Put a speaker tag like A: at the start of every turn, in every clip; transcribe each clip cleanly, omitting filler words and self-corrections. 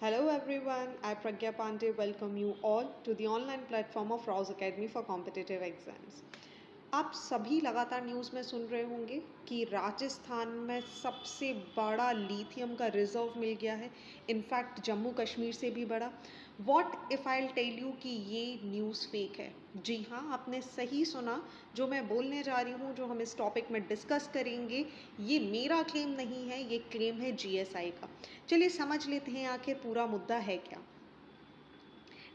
A: Hello everyone, I Pragya Pandey welcome you all to the online platform of Rouse Academy for Competitive Exams. आप सभी लगातार news में सुन रहे होंगे कि राजस्थान में सबसे बड़ा लिथियम का रिजर्व मिल गया है, इनफैक्ट जम्मू कश्मीर से भी बड़ा। What if I tell you कि ये न्यूज़ फेक है? जी हाँ, आपने सही सुना। जो मैं बोलने जा रही हूँ, जो हम इस टॉपिक में डिस्कस करेंगे, ये मेरा क्लेम नहीं है, ये क्लेम है जीएसआई का। चलिए समझ लेते हैं आखिर पूरा मुद्दा है क्या।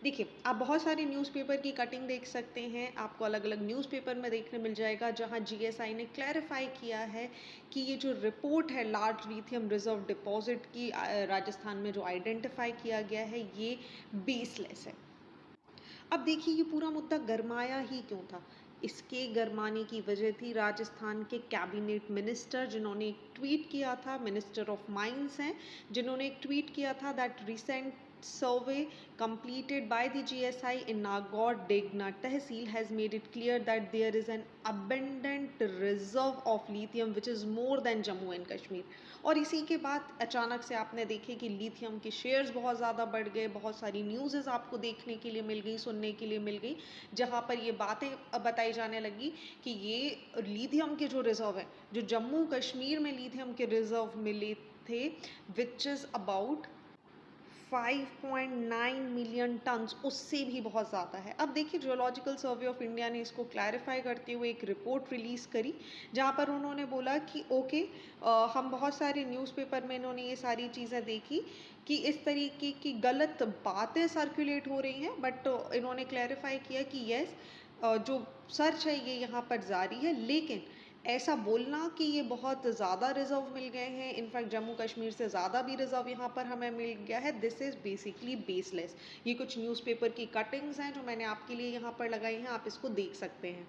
A: देखिए, आप बहुत सारे न्यूज़पेपर की कटिंग देख सकते हैं, आपको अलग-अलग न्यूज़पेपर में देखने मिल जाएगा जहां जीएसआई ने क्लैरिफाई किया है कि ये जो रिपोर्ट है लार्ज लिथियम रिजर्व डिपॉजिट की राजस्थान में जो आइडेंटिफाई किया गया है, ये बेसलेस है। अब देखिए ये पूरा मुद्दा गरमाया ही क्यों था? इसके गरमाने की वजह थी राजस्थान के कैबिनेट मिनिस्टर जिन्होंने एक ट्वीट किया था, मिनिस्टर ऑफ माइंस हैं, जिन्होंने एक ट्वीट किया था that recent survey completed by the GSI in Nagaur Degna Tehsil has made it clear that there is an abundant reserve of lithium which is more than Jammu and Kashmir। और इसी के बाद अचानक से आपने देखे कि लिथियम के शेयर्स बहुत ज़्यादा बढ़ गए, बहुत सारी न्यूज़ आपको देखने के लिए मिल गई, सुनने के लिए मिल गई, जहाँ पर ये बातें बताई जाने लगी कि ये लिथियम के जो रिजर्व है, जो जम्मू कश्मीर में लिथियम के रिजर्व मिले थे, which is about 5.9 million turns, उससे भी बहुत ज़्यादा है। अब देखिए जियोलॉजिकल सर्वे ऑफ इंडिया ने इसको क्लैरिफाई करते हुए एक रिपोर्ट रिलीज़ करी जहाँ पर उन्होंने बोला कि ओके, हम बहुत सारे न्यूज़पेपर में इन्होंने ये सारी चीज़ें देखी कि इस तरीके की गलत बातें सर्कुलेट हो रही हैं, बट इन्होंने क्लैरिफाई किया कि यस, जो सर्च है ये यहाँ पर जारी है, लेकिन ऐसा बोलना कि ये बहुत ज़्यादा रिजर्व मिल गए हैं, इनफैक्ट जम्मू कश्मीर से ज़्यादा भी रिजर्व यहाँ पर हमें मिल गया है, दिस इज़ बेसिकली बेसलेस। ये कुछ न्यूज़पेपर की कटिंग्स हैं जो मैंने आपके लिए यहाँ पर लगाई हैं, आप इसको देख सकते हैं।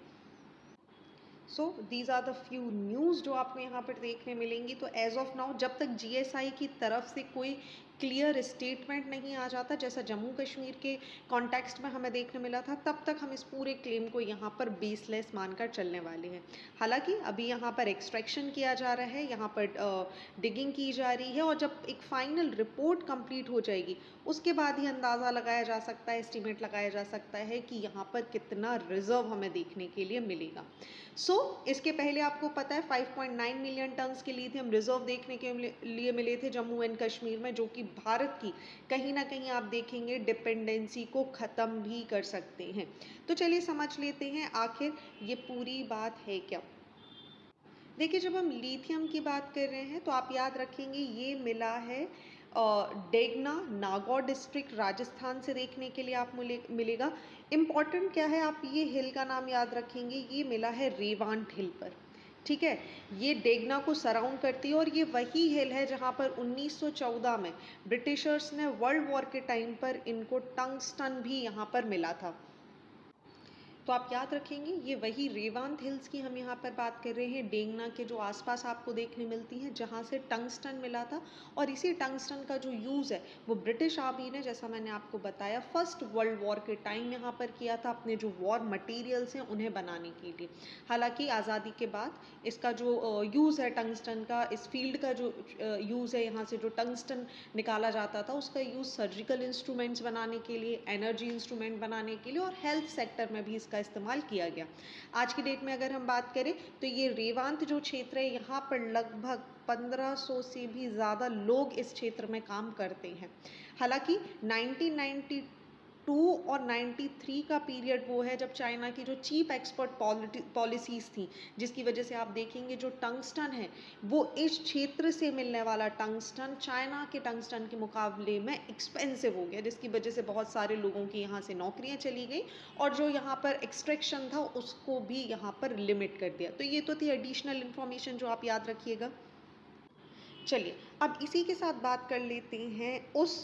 A: So these are the few news जो आपको यहाँ पर देखने मिलेंगी। तो एज ऑफ नाउ जब तक जीएसआई की तरफ से कोई क्लियर स्टेटमेंट नहीं आ जाता, जैसा जम्मू कश्मीर के कॉन्टेक्स्ट में हमें देखने मिला था, तब तक हम इस पूरे क्लेम को यहाँ पर बेसलेस मानकर चलने वाले हैं। हालांकि अभी यहाँ पर एक्सट्रैक्शन किया जा रहा है, यहाँ पर डिगिंग की जा रही है, और जब एक फाइनल रिपोर्ट कंप्लीट हो जाएगी उसके बाद ही अंदाज़ा लगाया जा सकता है, एस्टिमेट लगाया जा सकता है कि यहाँ पर कितना रिजर्व हमें देखने के लिए मिलेगा। इसके पहले आपको पता है 5.9 मिलियन टन्स के लिथियम रिजर्व देखने के लिए मिले थे जम्मू एंड कश्मीर में, जो कि भारत की कहीं ना कहीं आप देखेंगे डिपेंडेंसी को ख़त्म भी कर सकते हैं। तो चलिए समझ लेते हैं आखिर ये पूरी बात है क्या। देखिए जब हम लिथियम की बात कर रहे हैं तो आप याद रखेंगे ये मिला है डेगना नागौर डिस्ट्रिक्ट राजस्थान से देखने के लिए आप मिलेगा। इम्पॉर्टेंट क्या है, आप ये हिल का नाम याद रखेंगे, ये मिला है रेवांट हिल पर। ठीक है, ये डेगना को सराउंड करती है और ये वही हिल है जहाँ पर 1914 में ब्रिटिशर्स ने वर्ल्ड वॉर के टाइम पर इनको टंगस्टन भी यहाँ पर मिला था। तो आप याद रखेंगे ये वही रेवांत हिल्स की हम यहाँ पर बात कर रहे हैं, डेंगना के जो आसपास आपको देखने मिलती हैं, जहाँ से टंगस्टन मिला था। और इसी टंगस्टन का जो यूज़ है वो ब्रिटिश आर्मी ने, जैसा मैंने आपको बताया, फर्स्ट वर्ल्ड वॉर के टाइम यहाँ पर किया था, अपने जो वॉर मटीरियल्स हैं उन्हें बनाने के लिए। हालांकि आज़ादी के बाद इसका जो यूज़ है टंगस्टन का, इस फील्ड का जो यूज़ है, यहाँ से जो टंगस्टन निकाला जाता था उसका यूज़ सर्जिकल इंस्ट्रूमेंट्स बनाने के लिए, एनर्जी इंस्ट्रूमेंट बनाने के लिए और हेल्थ सेक्टर में भी इसका इस्तेमाल किया गया। आज की डेट में अगर हम बात करें तो ये रेवांत जो क्षेत्र है, यहाँ पर लगभग 1500 से भी ज़्यादा लोग इस क्षेत्र में काम करते हैं। हालांकि 1992 और 93 का पीरियड वो है जब चाइना की जो चीप एक्सपोर्ट पॉलिसीज़ थी, जिसकी वजह से आप देखेंगे जो टंगस्टन है वो इस क्षेत्र से मिलने वाला टंगस्टन चाइना के टंगस्टन के मुकाबले में एक्सपेंसिव हो गया, जिसकी वजह से बहुत सारे लोगों की यहाँ से नौकरियाँ चली गई और जो यहाँ पर एक्सट्रैक्शन था उसको भी यहाँ पर लिमिट कर दिया। तो ये तो थी एडिशनल इन्फॉर्मेशन जो आप याद रखिएगा। चलिए अब इसी के साथ बात कर लेते हैं उस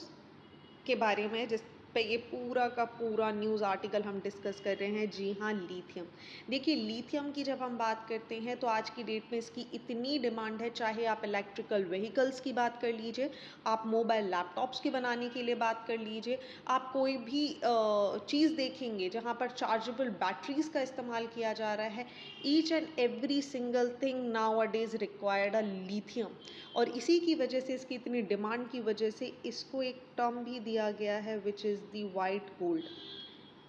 A: के बारे में पे ये पूरा का पूरा न्यूज़ आर्टिकल हम डिस्कस कर रहे हैं। जी हाँ, लिथियम। देखिए, लिथियम की जब हम बात करते हैं तो आज की डेट में इसकी इतनी डिमांड है, चाहे आप इलेक्ट्रिकल व्हीकल्स की बात कर लीजिए, आप मोबाइल लैपटॉप्स के बनाने के लिए बात कर लीजिए, आप कोई भी चीज़ देखेंगे जहाँ पर चार्जेबल बैटरीज का इस्तेमाल किया जा रहा है। Each and every single thing now a days required a lithium. और इसी की वजह से, इसकी इतनी डिमांड की वजह से इसको एक टर्म भी दिया गया है which is the white gold.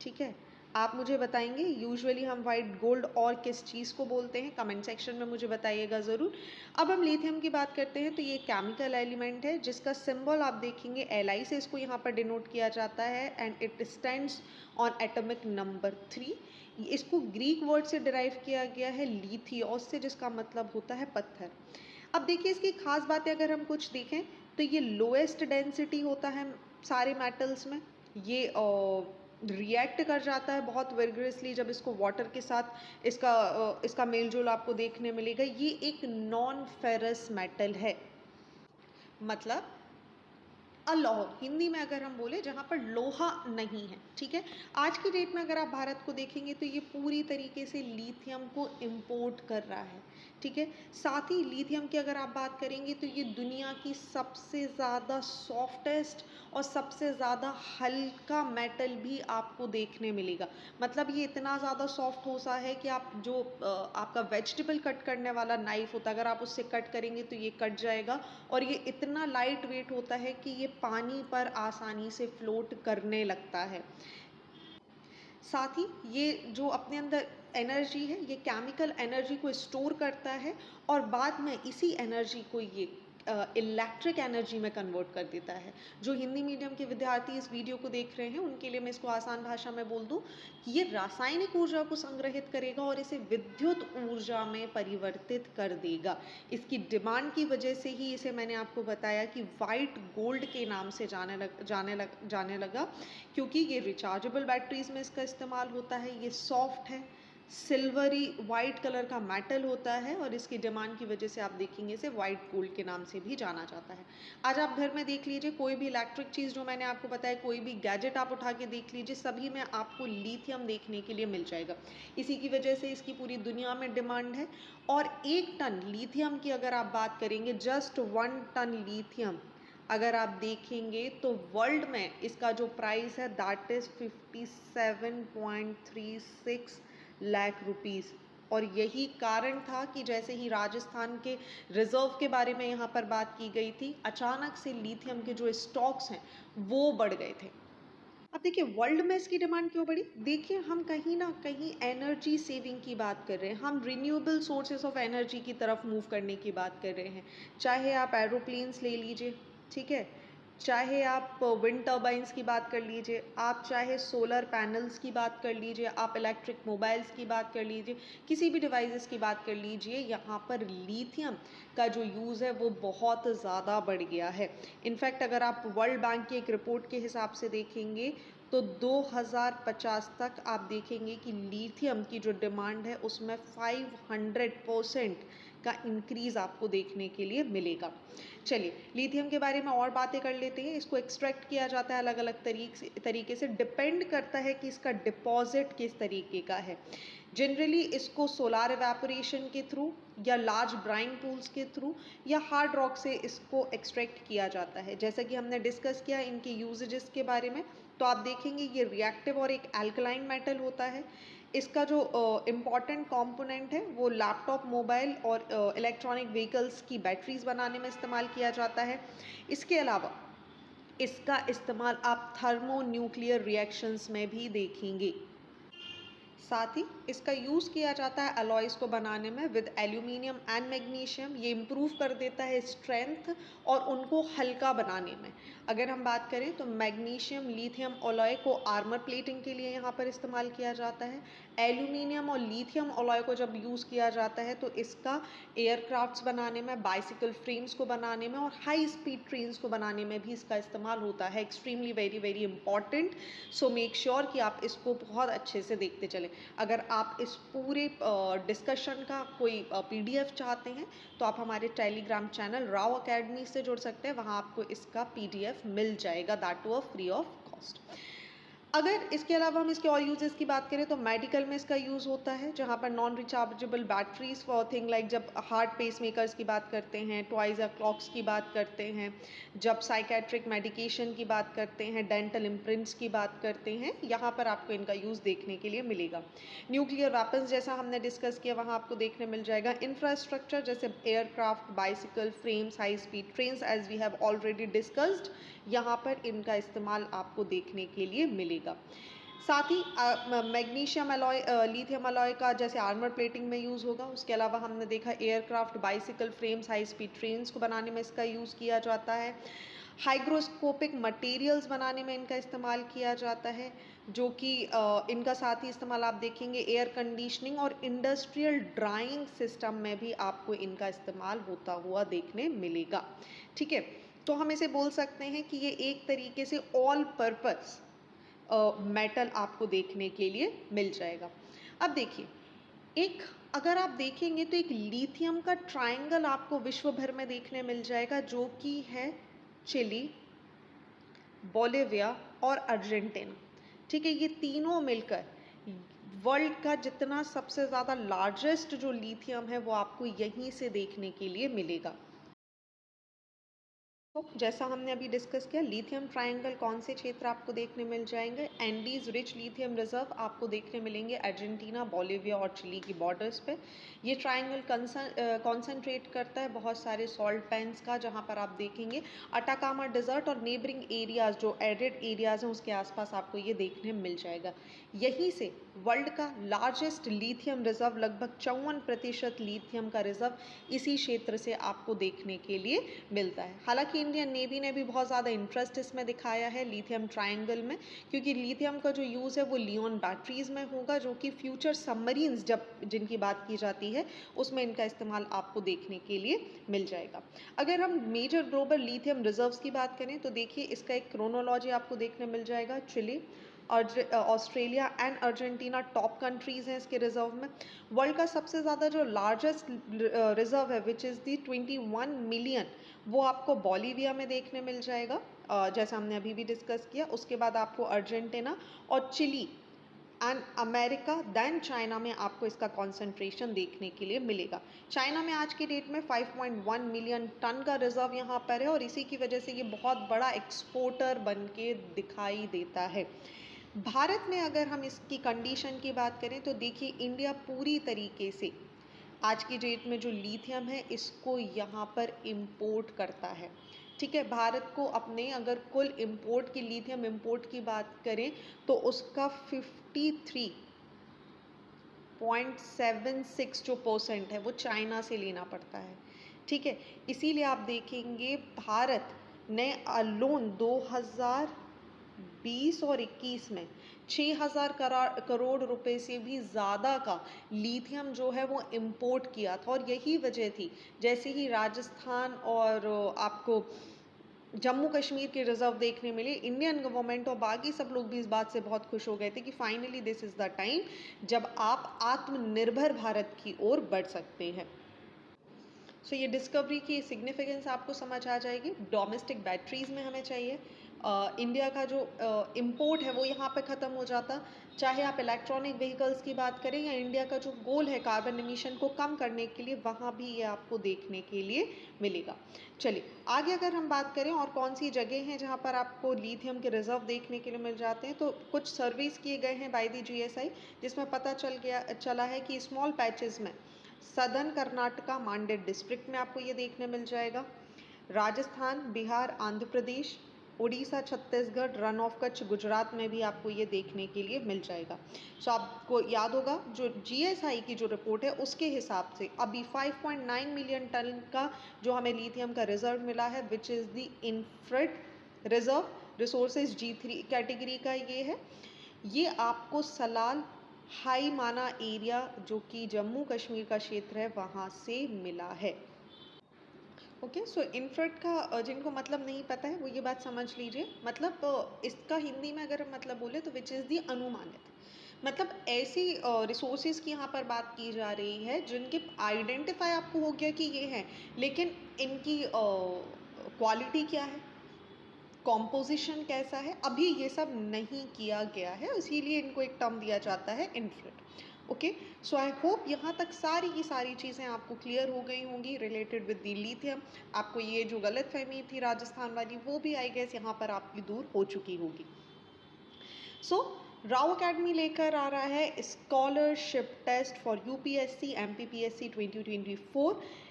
A: ठीक है, आप मुझे बताएंगे यूजुअली हम वाइट गोल्ड और किस चीज़ को बोलते हैं, कमेंट सेक्शन में मुझे बताइएगा ज़रूर। अब हम लिथियम की बात करते हैं तो ये केमिकल एलिमेंट है जिसका सिंबल आप देखेंगे Li से इसको यहाँ पर डिनोट किया जाता है and it stands on atomic number 3। इसको ग्रीक वर्ड से डिराइव किया गया है लिथियोस से, जिसका मतलब होता है पत्थर। अब देखिए, इसकी खास बातें अगर हम कुछ देखें तो ये लोएस्ट डेंसिटी होता है सारे मेटल्स में। ये रिएक्ट कर जाता है बहुत विगरसली जब इसको वाटर के साथ इसका मेल जोल आपको देखने मिलेगा। ये एक नॉन फेरस मेटल है, मतलब अलोह, हिंदी में अगर हम बोले जहाँ पर लोहा नहीं है। ठीक है, आज की डेट में अगर आप भारत को देखेंगे तो ये पूरी तरीके से लिथियम को इंपोर्ट कर रहा है। ठीक है, साथ ही लिथियम की अगर आप बात करेंगे तो ये दुनिया की सबसे ज़्यादा सॉफ्टेस्ट और सबसे ज़्यादा हल्का मेटल भी आपको देखने मिलेगा। मतलब ये इतना ज़्यादा सॉफ्ट होता है कि आप जो आपका वेजिटेबल कट करने वाला नाइफ होता है, अगर आप उससे कट करेंगे तो ये कट जाएगा। और ये इतना लाइट वेट होता है कि ये पानी पर आसानी से फ्लोट करने लगता है। साथ ही ये जो अपने अंदर एनर्जी है, ये केमिकल एनर्जी को स्टोर करता है और बाद में इसी एनर्जी को ये इलेक्ट्रिक एनर्जी में कन्वर्ट कर देता है। जो हिंदी मीडियम के विद्यार्थी इस वीडियो को देख रहे हैं उनके लिए मैं इसको आसान भाषा में बोल दूं कि ये रासायनिक ऊर्जा को संग्रहित करेगा और इसे विद्युत ऊर्जा में परिवर्तित कर देगा। इसकी डिमांड की वजह से ही इसे मैंने आपको बताया कि वाइट गोल्ड के नाम से जाने लगा, क्योंकि ये रिचार्जेबल बैटरीज में इसका इस्तेमाल होता है। ये सॉफ्ट है, सिल्वरी वाइट कलर का मेटल होता है और इसकी डिमांड की वजह से आप देखेंगे इसे वाइट गोल्ड के नाम से भी जाना जाता है। आज आप घर में देख लीजिए, कोई भी इलेक्ट्रिक चीज़ जो मैंने आपको बताया, कोई भी गैजेट आप उठा के देख लीजिए, सभी में आपको लिथियम देखने के लिए मिल जाएगा। इसी की वजह से इसकी पूरी दुनिया में डिमांड है। और 1 टन लिथियम की अगर आप बात करेंगे, जस्ट 1 टन लिथियम अगर आप देखेंगे तो वर्ल्ड में इसका जो प्राइस है दैट इज़ 57.36 लाख रुपीज़। और यही कारण था कि जैसे ही राजस्थान के रिजर्व के बारे में यहाँ पर बात की गई थी, अचानक से लिथियम के जो स्टॉक्स हैं वो बढ़ गए थे। अब देखिए, वर्ल्ड में इसकी डिमांड क्यों बढ़ी? देखिए, हम कहीं ना कहीं एनर्जी सेविंग की बात कर रहे हैं, हम रिन्यूएबल सोर्सेस ऑफ एनर्जी की तरफ मूव करने की बात कर रहे हैं। चाहे आप एरोप्लेन्स ले लीजिए, ठीक है, चाहे आप विंड टर्बाइंस की बात कर लीजिए, आप चाहे सोलर पैनल्स की बात कर लीजिए, आप इलेक्ट्रिक मोबाइल्स की बात कर लीजिए, किसी भी डिवाइसेस की बात कर लीजिए, यहाँ पर लिथियम का जो यूज़ है वो बहुत ज़्यादा बढ़ गया है। इनफैक्ट अगर आप वर्ल्ड बैंक की एक रिपोर्ट के हिसाब से देखेंगे तो 2050 तक आप देखेंगे कि लिथियम की जो डिमांड है उसमें 500% का इंक्रीज़ आपको देखने के लिए मिलेगा। चलिए, लिथियम के बारे में और बातें कर लेते हैं। इसको एक्सट्रैक्ट किया जाता है अलग अलग तरीके से, डिपेंड करता है कि इसका डिपॉजिट किस तरीके का है। जनरली इसको सोलार एवेपोरेशन के थ्रू या लार्ज ब्राइन पूल्स के थ्रू या हार्ड रॉक से इसको एक्सट्रैक्ट किया जाता है। जैसा कि हमने डिस्कस किया इनके यूजेजेस के बारे में, तो आप देखेंगे ये रिएक्टिव और एक एल्कलाइन मेटल होता है। इसका जो इम्पॉर्टेंट कंपोनेंट है वो लैपटॉप, मोबाइल और इलेक्ट्रॉनिक व्हीकल्स की बैटरीज बनाने में इस्तेमाल किया जाता है। इसके अलावा इसका इस्तेमाल आप थर्मो न्यूक्लियर रिएक्शंस में भी देखेंगे। साथ ही इसका यूज़ किया जाता है अलॉयज को बनाने में विद एल्यूमिनियम एंड मैग्नीशियम। ये इम्प्रूव कर देता है स्ट्रेंथ और उनको हल्का बनाने में। अगर हम बात करें तो मैग्नीशियम लिथियम अलॉय को आर्मर प्लेटिंग के लिए यहाँ पर इस्तेमाल किया जाता है। एल्यूमिनियम और लिथियम अलॉय को जब यूज़ किया जाता है तो इसका एयरक्राफ्ट्स बनाने में, बाइसिकल फ्रेम्स को बनाने में और हाई स्पीड ट्रेन्स को बनाने में भी इसका इस्तेमाल होता है। Extremely very very important. So make sure कि आप इसको बहुत अच्छे से देखते चलें। अगर आप इस पूरे डिस्कशन का कोई पीडीएफ चाहते हैं तो आप हमारे टेलीग्राम चैनल राव अकेडमी से जुड़ सकते हैं, वहाँ आपको इसका पीडीएफ मिल जाएगा, that to a free of cost. अगर इसके अलावा हम इसके और यूजेस की बात करें तो मेडिकल में इसका यूज़ होता है, जहाँ पर non rechargeable batteries for thing like जब हार्ट पेस मेकर्स की बात करते हैं, ट्वाइस या क्लॉक्स की बात करते हैं, जब साइकेट्रिक मेडिकेशन की बात करते हैं, डेंटल इम्प्रिंट्स की बात करते हैं, यहाँ पर आपको इनका यूज़ देखने के लिए मिलेगा। न्यूक्लियर वेपन्स जैसा हमने डिस्कस किया वहाँ आपको देखने मिल जाएगा। इंफ्रास्ट्रक्चर जैसे aircraft, bicycle, frames, high speed trains as we have already discussed, यहाँ पर इनका इस्तेमाल आपको देखने के लिए मिलेगा। साथ ही मैग्नीशियम अलॉय, लिथियम अलॉय का जैसे आर्मर प्लेटिंग में यूज़ होगा। उसके अलावा हमने देखा aircraft, bicycle, frames, high speed trains को बनाने में इसका यूज़ किया जाता है। हाइग्रोस्कोपिक मटेरियल्स बनाने में इनका इस्तेमाल किया जाता है, जो कि इनका साथ ही इस्तेमाल आप देखेंगे एयर कंडीशनिंग और इंडस्ट्रियल ड्राइंग सिस्टम में भी आपको इनका इस्तेमाल होता हुआ देखने मिलेगा। ठीक है, तो हम इसे बोल सकते हैं कि ये एक तरीके से ऑल पर्पस मेटल आपको देखने के लिए मिल जाएगा। अब देखिए, एक अगर आप देखेंगे तो एक लिथियम का ट्रायंगल आपको विश्व भर में देखने मिल जाएगा, जो कि है चिली, बोलिविया और अर्जेंटीना। ठीक है, ये तीनों मिलकर वर्ल्ड का जितना सबसे ज़्यादा लार्जेस्ट जो लिथियम है वो आपको यहीं से देखने के लिए मिलेगा। तो जैसा हमने अभी डिस्कस किया, लिथियम ट्रायंगल कौन से क्षेत्र आपको देखने मिल जाएंगे? एंडीज रिच लिथियम रिजर्व आपको देखने मिलेंगे अर्जेंटीना, बोलिविया और चिली की बॉर्डर्स पे। ये ट्रायंगल कॉन्सेंट्रेट करता है बहुत सारे सॉल्ट पैन्स का, जहाँ पर आप देखेंगे अटाकामा डिजर्ट और नेबरिंग एरियाज जो एरिड एरियाज हैं उसके आसपास आपको ये देखने मिल जाएगा। यहीं से वर्ल्ड का लार्जेस्ट लिथियम रिजर्व, लगभग 54% लिथियम का रिजर्व इसी क्षेत्र से आपको देखने के लिए मिलता है। हालांकि इंडियन नेवी ने भी बहुत ज़्यादा इंटरेस्ट इसमें दिखाया है लिथियम ट्रायंगल में, क्योंकि लिथियम का जो यूज़ है वो लियोन बैटरीज में होगा, जो कि फ्यूचर सबमरीन्स जब जिनकी बात की जाती है उसमें इनका इस्तेमाल आपको देखने के लिए मिल जाएगा। अगर हम मेजर ग्लोबल लिथियम रिजर्व्स की बात करें तो देखिए इसका एक क्रोनोलॉजी आपको देखने मिल जाएगा। Chile, Australia and Argentina top countries हैं इसके रिजर्व में। वर्ल्ड का सबसे ज़्यादा जो लार्जेस्ट रिजर्व है विच इज़ दी 21 मिलियन, वो आपको बोलिविया में देखने मिल जाएगा, जैसा हमने अभी भी डिस्कस किया। उसके बाद आपको अर्जेंटीना और Chile and America then China में आपको इसका कॉन्सेंट्रेशन देखने के लिए मिलेगा। चाइना में आज की डेट में 5.1 मिलियन टन का रिजर्व यहाँ पर है और इसी की वजह से ये बहुत बड़ा एक्सपोर्टर बन के दिखाई देता है। भारत में अगर हम इसकी कंडीशन की बात करें तो देखिए इंडिया पूरी तरीके से आज की डेट में जो लिथियम है इसको यहाँ पर इंपोर्ट करता है। ठीक है, भारत को अपने अगर कुल इंपोर्ट की लिथियम इंपोर्ट की बात करें तो उसका 53.76 जो % है वो चाइना से लेना पड़ता है। ठीक है, इसीलिए आप देखेंगे भारत ने अलोन 2020 और 21 में 6000 करोड़ रुपए से भी ज़्यादा का लिथियम जो है वो इंपोर्ट किया था। और यही वजह थी, जैसे ही राजस्थान और आपको जम्मू कश्मीर के रिजर्व देखने मिले, इंडियन गवर्नमेंट और बाकी सब लोग भी इस बात से बहुत खुश हो गए थे कि finally this is the time जब आप आत्मनिर्भर भारत की ओर बढ़ सकते हैं। सो ये डिस्कवरी की सिग्निफिकेंस आपको समझ आ जाएगी। डोमेस्टिक बैटरीज में हमें चाहिए, इंडिया का जो इंपोर्ट है वो यहाँ पे ख़त्म हो जाता, चाहे आप इलेक्ट्रॉनिक व्हीकल्स की बात करें या इंडिया का जो गोल है कार्बन एमिशन को कम करने के लिए, वहाँ भी ये आपको देखने के लिए मिलेगा। चलिए आगे अगर हम बात करें और कौन सी जगह हैं जहाँ पर आपको लिथियम के रिजर्व देखने के लिए मिल जाते हैं, तो कुछ सर्वेस किए गए हैं बाय दी GSI, जिसमें पता चला है कि स्मॉल पैचेस में सदर्न कर्नाटका मांडे डिस्ट्रिक्ट में आपको ये देखने मिल जाएगा। राजस्थान, बिहार, आंध्र प्रदेश, उड़ीसा, छत्तीसगढ़, रन ऑफ कच्छ, गुजरात में भी आपको ये देखने के लिए मिल जाएगा। सो आपको याद होगा जो GSI की जो रिपोर्ट है उसके हिसाब से अभी 5.9 मिलियन टन का जो हमें लिथियम का रिजर्व मिला है, which is the inferred reserve resources G3 category का ये है। ये आपको सलाल हाई माना एरिया जो कि जम्मू कश्मीर का क्षेत्र है वहाँ से मिला है। ओके, सो इन्फ्रेड का जिनको मतलब नहीं पता है वो ये बात समझ लीजिए, मतलब इसका हिंदी में अगर हम मतलब बोले तो विच इज़ दी अनुमानित, मतलब ऐसी रिसोर्सेज की यहाँ पर बात की जा रही है जिनके आइडेंटिफाई आपको हो गया कि ये है, लेकिन इनकी क्वालिटी क्या है, कॉम्पोजिशन कैसा है, अभी ये सब नहीं किया गया है, इसीलिए इनको एक टर्म दिया जाता है inflate. Okay, so I hope यहाँ तक सारी की सारी चीज़ें आपको क्लियर हो गई होंगी रिलेटेड विद दी लिथियम। आपको ये जो गलतफहमी थी राजस्थान वाली वो भी आई गेस यहाँ पर आपकी दूर हो चुकी होगी। सो राव अकेडमी लेकर आ रहा है scholarship test for UPSC MPPSC 2024।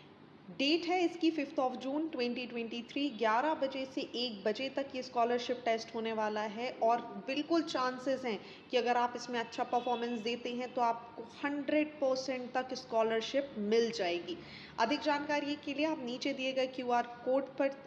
A: Date है इसकी 5 जून 2023, 11 बजे से 1 बजे तक ये स्कॉलरशिप टेस्ट होने वाला है। और बिल्कुल चांसेस हैं कि अगर आप इसमें अच्छा परफॉर्मेंस देते हैं तो आपको 100% तक स्कॉलरशिप मिल जाएगी। अधिक जानकारी के लिए आप नीचे दिए गए QR कोड पर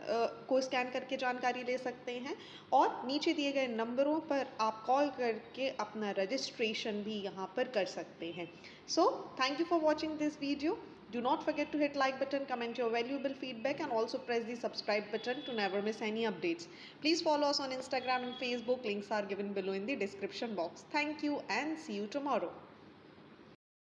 A: को स्कैन करके जानकारी ले सकते हैं, और नीचे दिए गए नंबरों पर आप कॉल करके अपना रजिस्ट्रेशन भी यहाँ पर कर सकते हैं। So thank you for watching this video. Do not forget to hit like button, comment your valuable feedback, and also press the subscribe button to never miss any updates. Please follow us on Instagram and Facebook. Links are given below in the description box. Thank you and see you tomorrow.